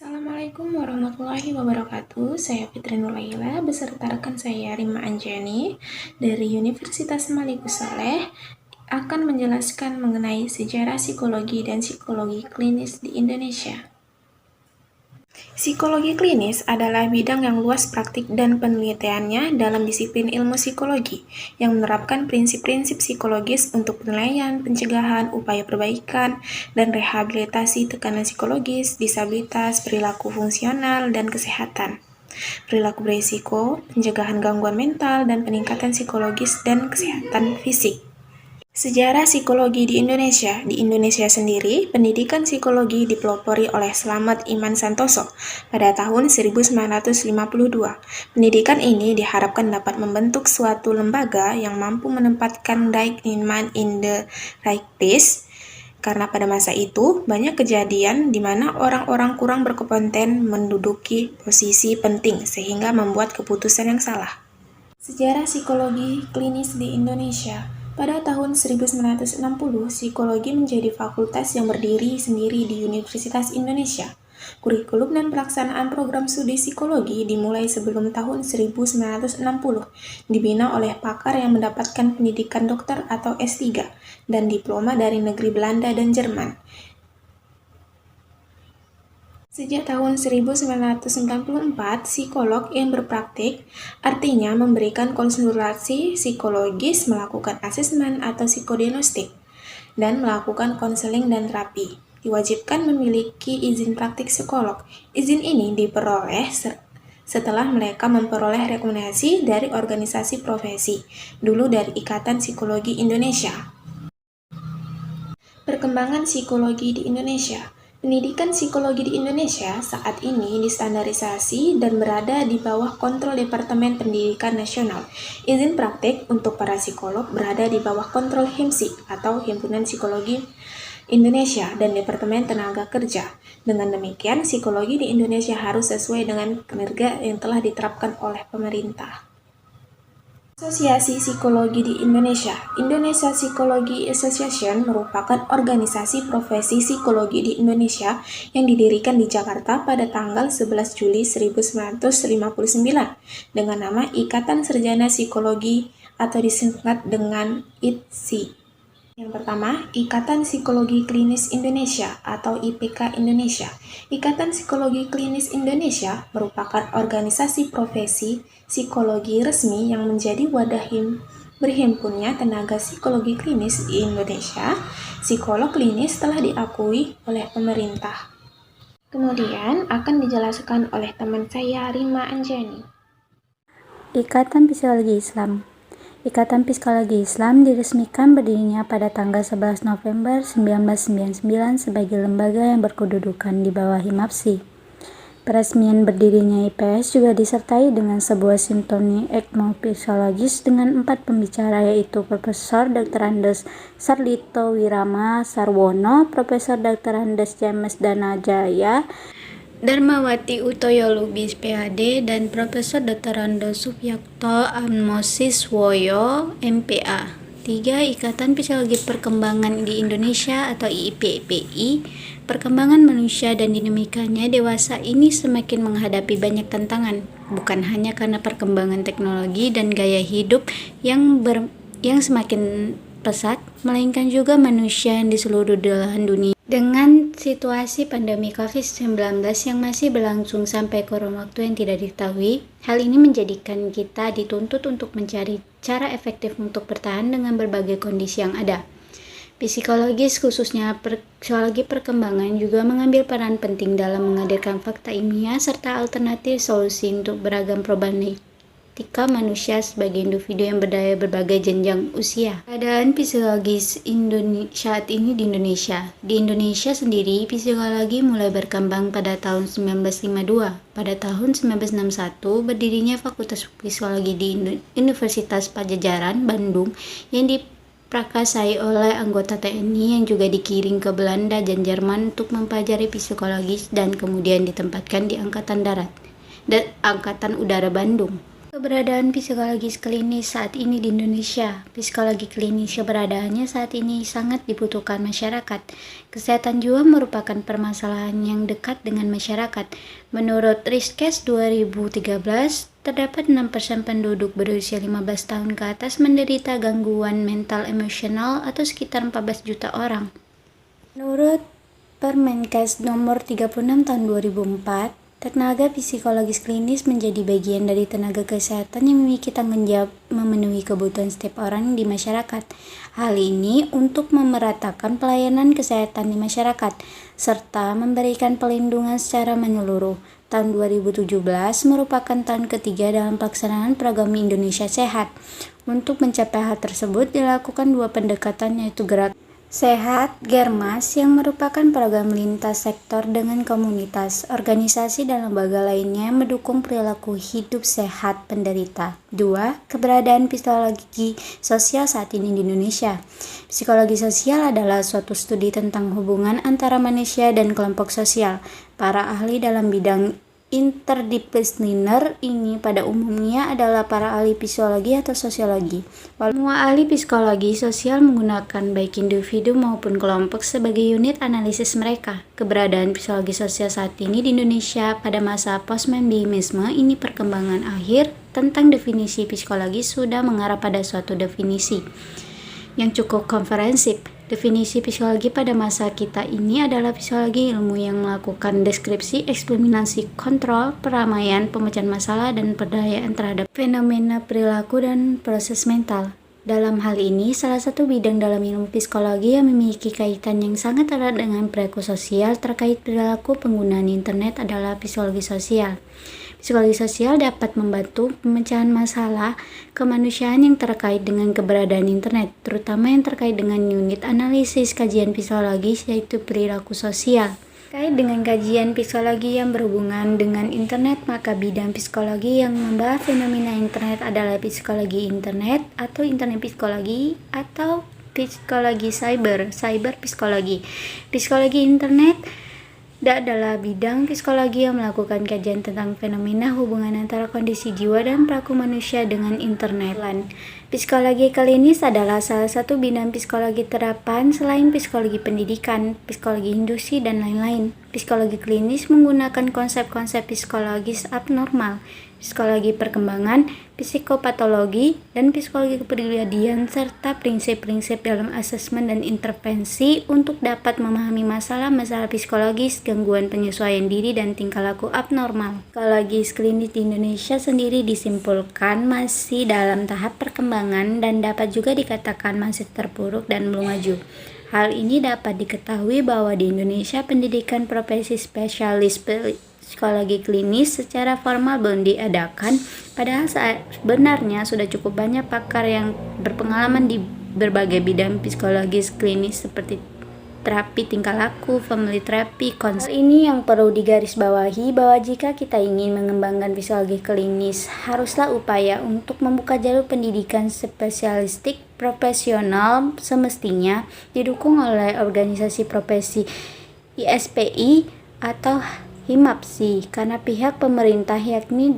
Assalamualaikum warahmatullahi wabarakatuh. Saya Fitri Nurlaila beserta rekan saya Rima Anjani dari Universitas Malikus Saleh akan menjelaskan mengenai sejarah psikologi dan psikologi klinis di Indonesia. Psikologi klinis adalah bidang yang luas praktik dan penelitiannya dalam disiplin ilmu psikologi yang menerapkan prinsip-prinsip psikologis untuk penilaian, pencegahan, upaya perbaikan, dan rehabilitasi tekanan psikologis, disabilitas, perilaku fungsional, dan kesehatan. Perilaku berisiko, pencegahan gangguan mental, dan peningkatan psikologis dan kesehatan fisik. Sejarah psikologi di Indonesia. Di Indonesia sendiri, pendidikan psikologi dipelopori oleh Slamet Iman Santoso pada tahun 1952. Pendidikan ini diharapkan dapat membentuk suatu lembaga yang mampu menempatkan right man in the right place, karena pada masa itu banyak kejadian di mana orang-orang kurang berkompeten menduduki posisi penting sehingga membuat keputusan yang salah. Sejarah psikologi klinis di Indonesia. Pada tahun 1960, psikologi menjadi fakultas yang berdiri sendiri di Universitas Indonesia. Kurikulum dan pelaksanaan program studi psikologi dimulai sebelum tahun 1960, dibina oleh pakar yang mendapatkan pendidikan dokter atau S3 dan diploma dari negeri Belanda dan Jerman. Sejak tahun 1994, psikolog yang berpraktik artinya memberikan konsultasi psikologis, melakukan asesmen atau psikodiagnostik, dan melakukan konseling dan terapi. Diwajibkan memiliki izin praktik psikolog. Izin ini diperoleh setelah mereka memperoleh rekomendasi dari organisasi profesi, dulu dari Ikatan Psikologi Indonesia. Perkembangan psikologi di Indonesia. Pendidikan psikologi di Indonesia saat ini distandarisasi dan berada di bawah kontrol Departemen Pendidikan Nasional. Izin praktik untuk para psikolog berada di bawah kontrol HIMSI atau Himpunan Psikologi Indonesia dan Departemen Tenaga Kerja. Dengan demikian, psikologi di Indonesia harus sesuai dengan kinerja yang telah diterapkan oleh pemerintah. Asosiasi Psikologi di Indonesia. Indonesia Psychology Association merupakan organisasi profesi psikologi di Indonesia yang didirikan di Jakarta pada tanggal 11 Juli 1959 dengan nama Ikatan Sarjana Psikologi atau disingkat dengan IPSI. Yang pertama, Ikatan Psikologi Klinis Indonesia atau IPK Indonesia. Ikatan Psikologi Klinis Indonesia merupakan organisasi profesi psikologi resmi yang menjadi wadah berhimpunnya tenaga psikologi klinis di Indonesia. Psikolog klinis telah diakui oleh pemerintah. Kemudian akan dijelaskan oleh teman saya Rima Anjani. Ikatan Psikologi Islam. Ikatan Psikologi Islam diresmikan berdirinya pada tanggal 11 November 1999 sebagai lembaga yang berkedudukan di bawah HIMAPSI. Peresmian berdirinya IPS juga disertai dengan sebuah simfoni etnopsikologis dengan 4 pembicara, yaitu Profesor Dr. Andes Sarlito Wirama Sarwono, Profesor Dr. Andes James Danajaya, Darmawati Utoyo Lubis PhD, dan Profesor Dr. Andes Subyakto Atmosiswoyo MPA. 3. Ikatan Psikologi Perkembangan di Indonesia atau IPPI. Perkembangan manusia dan dinamikanya dewasa ini semakin menghadapi banyak tantangan, bukan hanya karena perkembangan teknologi dan gaya hidup yang semakin pesat, melainkan juga manusia yang di seluruh belahan dunia. Dengan situasi pandemi COVID-19 yang masih berlangsung sampai kurun waktu yang tidak diketahui, hal ini menjadikan kita dituntut untuk mencari cara efektif untuk bertahan dengan berbagai kondisi yang ada. Psikologis, khususnya psikologi perkembangan, juga mengambil peran penting dalam menghadirkan fakta ilmiah serta alternatif solusi untuk beragam problematika manusia sebagai individu yang berdaya berbagai jenjang usia. Keadaan psikologis saat ini di Indonesia. Di Indonesia sendiri, psikologi mulai berkembang pada tahun 1952. Pada tahun 1961, berdirinya Fakultas Psikologi di Universitas Padjadjaran, Bandung, yang diprakasai oleh anggota TNI yang juga dikirim ke Belanda dan Jerman untuk mempelajari psikologi dan kemudian ditempatkan di Angkatan Darat dan Angkatan Udara Bandung. Keberadaan psikologis klinis saat ini di Indonesia. Psikologi klinis keberadaannya saat ini sangat dibutuhkan masyarakat. Kesehatan jiwa merupakan permasalahan yang dekat dengan masyarakat. Menurut Riskes 2013, terdapat 6% penduduk berusia 15 tahun ke atas menderita gangguan mental emosional atau sekitar 14 juta orang. Menurut Permenkes nomor 36 tahun 2004, tenaga psikologis klinis menjadi bagian dari tenaga kesehatan yang memiliki tanggung jawab memenuhi kebutuhan setiap orang di masyarakat. Hal ini untuk memeratakan pelayanan kesehatan di masyarakat, serta memberikan perlindungan secara menyeluruh. Tahun 2017 merupakan tahun ketiga dalam pelaksanaan program Indonesia Sehat. Untuk mencapai hal tersebut dilakukan dua pendekatan, yaitu Gerak Sehat Germas yang merupakan program lintas sektor dengan komunitas, organisasi dan lembaga lainnya yang mendukung perilaku hidup sehat penderita. 2. Keberadaan psikologi sosial saat ini di Indonesia. Psikologi sosial adalah suatu studi tentang hubungan antara manusia dan kelompok sosial. Para ahli dalam bidang interdisipliner ini pada umumnya adalah para ahli psikologi atau sosiologi. Semua ahli psikologi sosial menggunakan baik individu maupun kelompok sebagai unit analisis mereka. Keberadaan psikologi sosial saat ini di Indonesia pada masa postmodernisme ini perkembangan akhir tentang definisi psikologi sudah mengarah pada suatu definisi yang cukup komprehensif. Definisi psikologi pada masa kita ini adalah psikologi ilmu yang melakukan deskripsi, eksperimentasi, kontrol, peramaian, pemecahan masalah, dan perdayaan terhadap fenomena perilaku dan proses mental. Dalam hal ini, salah satu bidang dalam ilmu psikologi yang memiliki kaitan yang sangat erat dengan perilaku sosial terkait perilaku penggunaan internet adalah psikologi sosial. Psikologi sosial dapat membantu pemecahan masalah kemanusiaan yang terkait dengan keberadaan internet, terutama yang terkait dengan unit analisis kajian psikologis yaitu perilaku sosial. Terkait dengan kajian psikologi yang berhubungan dengan internet, maka bidang psikologi yang membahas fenomena internet adalah psikologi internet atau internet psikologi atau psikologi cyber psikologi. Psikologi internet adalah bidang psikologi yang melakukan kajian tentang fenomena hubungan antara kondisi jiwa dan perilaku manusia dengan internet. Psikologi klinis adalah salah satu bidang psikologi terapan selain psikologi pendidikan, psikologi industri, dan lain-lain. Psikologi klinis menggunakan konsep-konsep psikologis abnormal, psikologi perkembangan, psikopatologi, dan psikologi kepribadian serta prinsip-prinsip dalam asesmen dan intervensi untuk dapat memahami masalah-masalah psikologis, gangguan penyesuaian diri, dan tingkah laku abnormal. Psikologi klinis di Indonesia sendiri disimpulkan masih dalam tahap perkembangan dan dapat juga dikatakan masih terpuruk dan belum maju. Hal ini dapat diketahui bahwa di Indonesia pendidikan profesi spesialis psikologi klinis secara formal belum diadakan, padahal sebenarnya sudah cukup banyak pakar yang berpengalaman di berbagai bidang psikologis klinis seperti terapi tingkah laku, family therapy, konsep. Ini yang perlu digarisbawahi bahwa jika kita ingin mengembangkan psikologi klinis, haruslah upaya untuk membuka jalur pendidikan spesialistik profesional semestinya didukung oleh organisasi profesi ISPI atau HIMAPSI karena pihak pemerintah yakni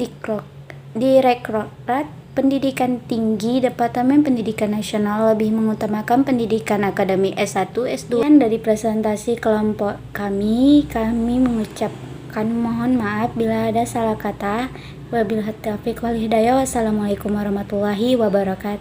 Direktorat Pendidikan Tinggi Departemen Pendidikan Nasional lebih mengutamakan pendidikan akademik S1, S2. Dari presentasi kelompok kami mengucapkan mohon maaf bila ada salah kata. Wabillahi taufiq wal hidayah. Wassalamualaikum warahmatullahi wabarakatuh.